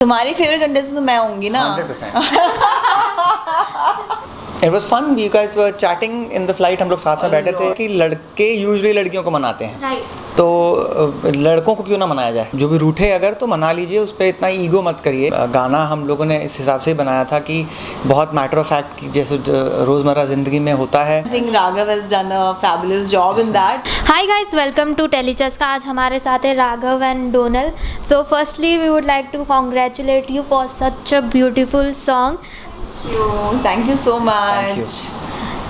तुम्हारी favourite contestant तो मैं होंगी ना। 100%. It was fun. You guys were chatting in the flight. हम लोग साथ में बैठे थे कि लड़के यूजुअली लड़कियों को मनाते हैं, Right. तो लड़कों को क्यों ना मनाया जाए। जो भी रूठे अगर तो मना लीजिए, उस पर इतना ईगो मत करिए। गाना हम लोगों ने इस हिसाब से बनाया था कि बहुत मैटर ऑफ फैक्ट जैसे रोज़मर्रा ज़िंदगी में होता है। I think Raghav has done a fabulous job in that. Hi guys, welcome to Telechaska. आज हमारे साथ है Raghav and Donal. So firstly we would like to congratulate you for such a beautiful song. Thank you so Thank you. much.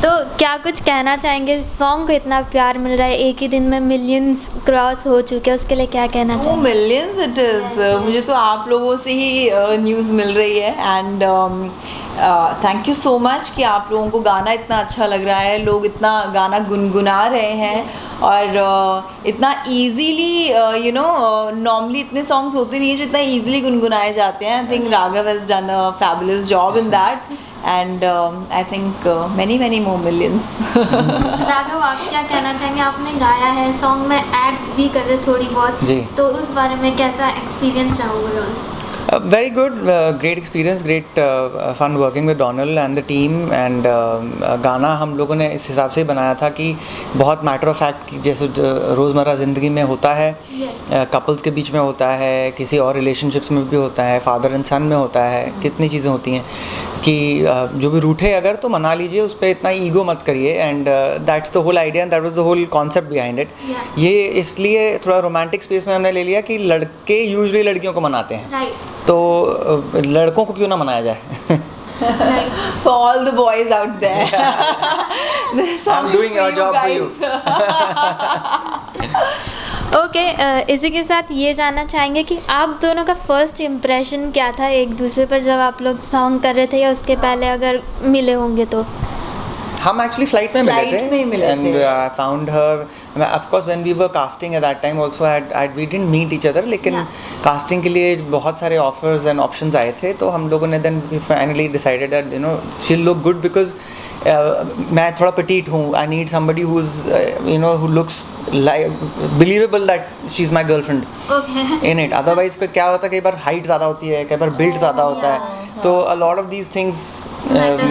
तो क्या कुछ कहना चाहेंगे, song को इतना प्यार मिल रहा है, एक ही दिन में मिलियंस क्रॉस हो चुके हैं, उसके लिए क्या कहना Oh, चाहेंगे? millions it is. मुझे तो आप लोगों से ही न्यूज़ मिल रही है and thank you so much कि आप लोगों को गाना इतना अच्छा लग रहा है, लोग इतना गाना गुनगुना रहे हैं और इतना ईजीली नॉर्मली इतने सॉन्ग्स होते नहीं है जो इतना ईजिली गुनगुनाए जाते हैं. I think Raghav has done a fabulous job in that and I think many more millions. Raghav, आप क्या कहना चाहेंगे? आपने गाया है, सॉन्ग में एक्ट भी कर रहे थोड़ी बहुत जी. तो उस बारे में कैसा एक्सपीरियंस रहा overall? Very good, great experience, great fun working with Donald and the team and गाना हम लोगों ने इस हिसाब से बनाया था कि बहुत मैटर ऑफ फैक्ट जैसे रोज़मर्रा ज़िंदगी में होता है, कपल्स के बीच में होता है, किसी और रिलेशनशिप्स में भी होता है, फादर एंड सन में होता है, कितनी चीज़ें होती हैं कि जो भी रूठे अगर तो मना लीजिए, उस पर इतना ईगो मत करिए and that's the whole idea and that was the whole concept behind it. ये इसलिए थोड़ा रोमांटिक स्पेस में हमने ले लिया कि लड़के यूजुअली लड़कियों को मनाते हैं, राइट. तो लड़कों को क्यों ना मनाया जाए. For all the boys out there. This song I'm is doing for your job for you. Okay, इसी के साथ ये जानना चाहेंगे कि आप दोनों का फर्स्ट इम्प्रेशन क्या था एक दूसरे पर जब आप लोग सॉन्ग कर रहे थे, या उसके पहले अगर मिले होंगे तो? हम एक्चुअली फ्लाइट में मिले थे and I found her. Of course when we were casting at that time also we didn't meet each other, लेकिन कास्टिंग के लिए बहुत सारे ऑफर्स एंड ऑप्शंस आए थे, तो हम लोगों ने then finally decided that she will look good because मैं थोड़ा पेटीट हूँ. I need somebody who is who looks believable that she is my girlfriend in it. Otherwise क्या होता है, कई बार हाइट ज़्यादा होती है, कई बार बिल्ड ज़्यादा होता है, तो a lot of these things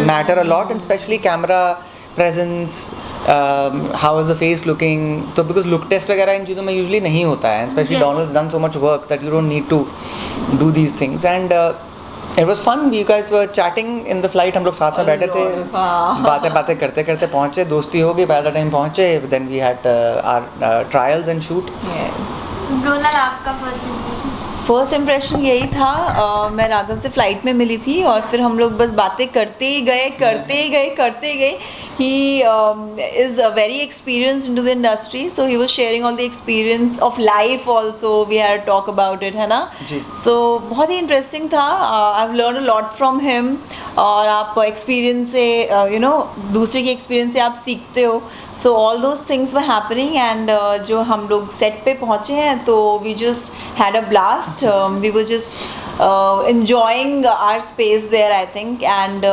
matter a lot, and especially camera presence, how is the face looking, तो because look test वगैरह इन चीज़ों में usually नहीं होता है, and especially Donald's done so much work that you don't need to do these things and it was fun. You guys were chatting in the flight. हम लोग साथ में बैठे थे, बातें करते करते पहुँचे, दोस्ती हो गई. by the time पहुँचे then we had our trials and shoot. Donal, आपका फर्स्ट इम्प्रेशन यही था. मैं राघव से फ़्लाइट में मिली थी और फिर हम लोग बस बातें करते ही गए. He is very experienced into the industry, so he was sharing all the experience of life also. We had to talk about it, है ना? जी. So बहुत ही इंटरेस्टिंग था. I've learned a lot from him. और आप experience से दूसरे के experience से आप सीखते हो. So all those things were happening and जो हम लोग सेट पे पहुँचे हैं तो we just had a blast. We were just enjoying our space there, I think, and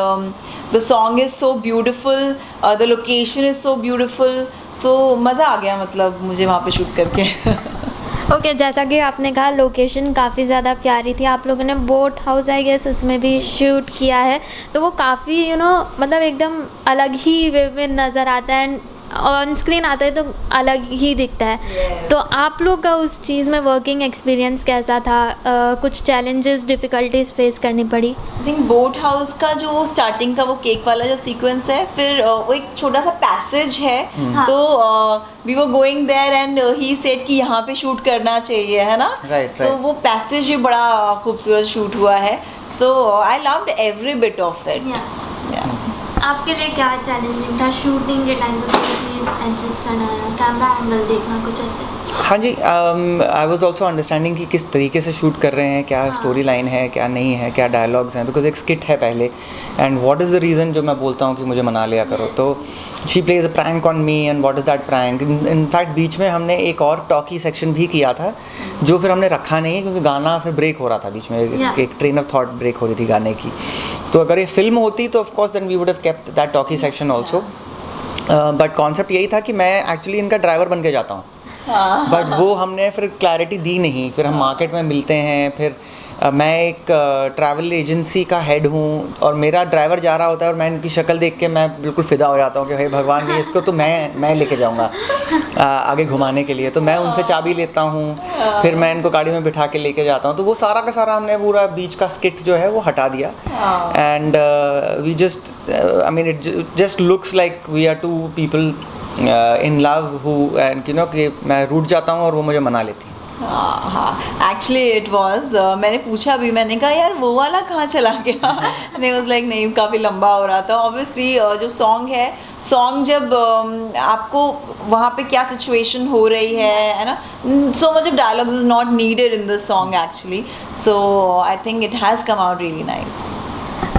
the song is so beautiful, the location is so beautiful, so मज़ा आ गया मतलब मुझे वहाँ पे शूट करके. ओके, जैसा कि आपने कहा लोकेशन काफ़ी ज़्यादा प्यारी थी. आप लोगों ने बोट हाउस आई गेस उसमें भी शूट किया है, तो वो काफ़ी मतलब एकदम अलग ही वे में नज़र आता है एंड ऑन स्क्रीन आता है तो अलग ही दिखता है. तो आप लोग का उस चीज़ में वर्किंग एक्सपीरियंस कैसा था? कुछ चैलेंजेस, डिफ़िकल्टीज फेस करनी पड़ी? आई थिंक बोट हाउस का जो स्टार्टिंग का वो केक वाला जो सीक्वेंस है, फिर वो एक छोटा सा पैसेज है, तो we were going there and he said कि यहाँ पे शूट करना चाहिए, है ना? सो वो पैसेज भी बड़ा खूबसूरत शूट हुआ है. So I loved every bit of it. आपके लिए क्या चैलेंजिंग था शूटिंग के टाइम पे? कोई चीज़ एडजस्ट करना, कैमरा एंगल देखना, कुछ ऐसे? हाँ जी, आई वॉज ऑल्सो अंडरस्टैंडिंग कि किस तरीके से शूट कर रहे हैं, क्या स्टोरी लाइन है, क्या नहीं है, क्या डायलॉग्स हैं, बिकॉज एक स्किट है पहले and what is the reason जो मैं बोलता हूँ कि मुझे मना लिया करो. तो she plays a prank on me and what is that prank. In fact बीच में हमने एक और टॉकी सेक्शन भी किया था जो फिर हमने रखा नहीं क्योंकि गाना फिर ब्रेक हो रहा था बीच में, एक ट्रेन ऑफ थॉट ब्रेक हो रही थी गाने की. तो अगर ये फिल्म होती तो of course then we would have kept that talkie section also. But concept यही था कि मैं एक्चुअली इनका ड्राइवर बन के जाता हूँ, बट वो हमने फिर क्लैरिटी दी नहीं. फिर हम मार्केट में मिलते हैं, फिर मैं एक ट्रैवल एजेंसी का हेड हूँ और मेरा ड्राइवर जा रहा होता है और मैं इनकी शक्ल देख के मैं बिल्कुल फ़िदा हो जाता हूँ कि भाई भगवान भी इसको तो मैं लेके जाऊँगा आगे घुमाने के लिए। तो मैं उनसे चाबी लेता हूँ, फिर मैं इनको गाड़ी में बिठा के लेके जाता हूँ। तो वो सारा का सारा हमने पूरा बीच का स्किट जो है वो हटा दिया and we just I mean it just looks like we are two people in love who and you know कि मैं रूठ जाता हूँ और वो मुझे मना लेती है। हाँ, एक्चुअली इट वॉज मैंने पूछा भी, मैंने कहा यार वो वाला कहाँ चला गया नहीं, वाज लाइक नहीं, काफ़ी लंबा हो रहा था। ऑब्वियसली जो सॉन्ग है, सॉन्ग जब आपको वहाँ पे क्या सिचुएशन हो रही है ना, so much of dialogues is not needed in the song actually, so I think it has come out really nice.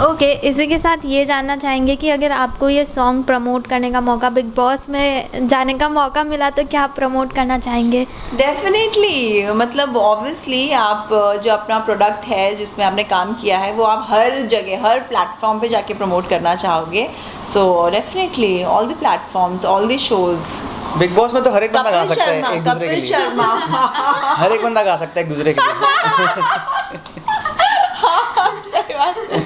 Okay, इसी के साथ ये जानना चाहेंगे कि अगर आपको ये सॉन्ग प्रमोट करने का मौका, बिग बॉस में जाने का मौका मिला, तो क्या आप प्रमोट करना चाहेंगे? डेफिनेटली, मतलब ऑब्वियसली आप जो अपना प्रोडक्ट है जिसमें आपने काम किया है वो आप हर जगह, हर प्लेटफॉर्म पे जाके प्रमोट करना चाहोगे। So definitely all the platforms, all the shows. Big boss में तो हर एक बंदा गा सकता है एक दूसरे के कपिल लिए। शर्मा हर एक बंदा गा सकता है एक दूसरे के लिए। सही बात है।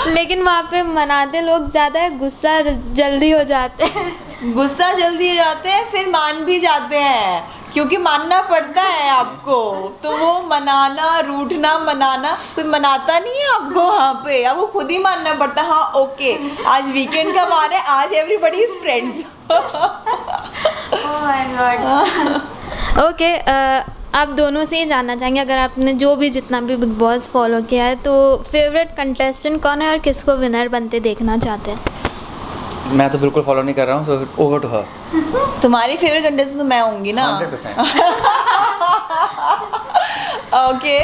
लेकिन वहाँ पे मनाते लोग ज़्यादा है, गुस्सा जल्दी हो जाते हैं। गुस्सा जल्दी हो जाते हैं, फिर मान भी जाते हैं क्योंकि मानना पड़ता है आपको। तो वो मनाना, रूठना, मनाना, कोई मनाता नहीं है आपको वहाँ पे, अब वो खुद ही मानना पड़ता है। हाँ ओके, आज वीकेंड का वार है, आज एवरीबॉडी इज फ्रेंड्स। ओके, आप दोनों से ही जानना चाहेंगे, अगर आपने जो भी जितना भी बिग बॉस फॉलो किया है, तो फेवरेट कंटेस्टेंट कौन है और किसको विनर बनते देखना चाहते हैं? मैं तो बिल्कुल फॉलो नहीं कर रहा हूँ, सो ओवर टू हर। तुम्हारी फेवरेट कंटेस्टेंट तो मैं होंगी ना। 100%। ओके,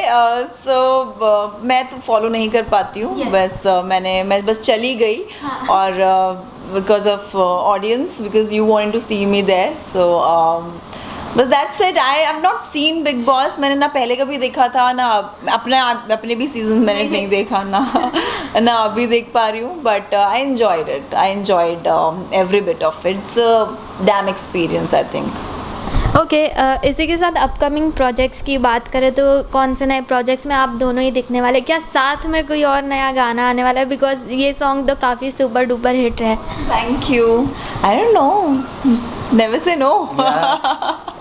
सो मैं तो फॉलो नहीं कर पाती हूँ। Yes. बस मैं बस चली गई और because of audience, because you wanted to see me there, so बस that's it. I have not seen Bigg Boss. मैंने ना पहले कभी देखा था ना, अपने भी सीजन मैंने नहीं देखा ना अभी देख पा रही हूँ, but I enjoyed it, I enjoyed every bit of it. It's a dam experience I think. Okay, इसी के साथ अपकमिंग प्रोजेक्ट्स की बात करें तो कौन से नए प्रोजेक्ट्स में आप दोनों ही दिखने वाले? क्या साथ में कोई और नया गाना आने वाला है? बिकॉज ये सॉन्ग तो काफ़ी सुपर डुपर हिट है। Thank you. I don't know, never say no.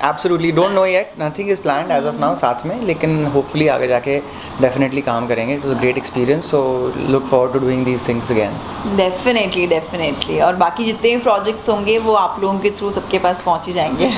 Absolutely don't know yet, nothing is planned as of now साथ में, लेकिन होपफुली आगे जाके डेफिनेटली काम करेंगे। It was a great experience, so look forward to doing these things again. Definitely और बाकी जितने भी प्रोजेक्ट्स होंगे वो आप लोगों के थ्रू सबके पास पहुंच ही जाएंगे।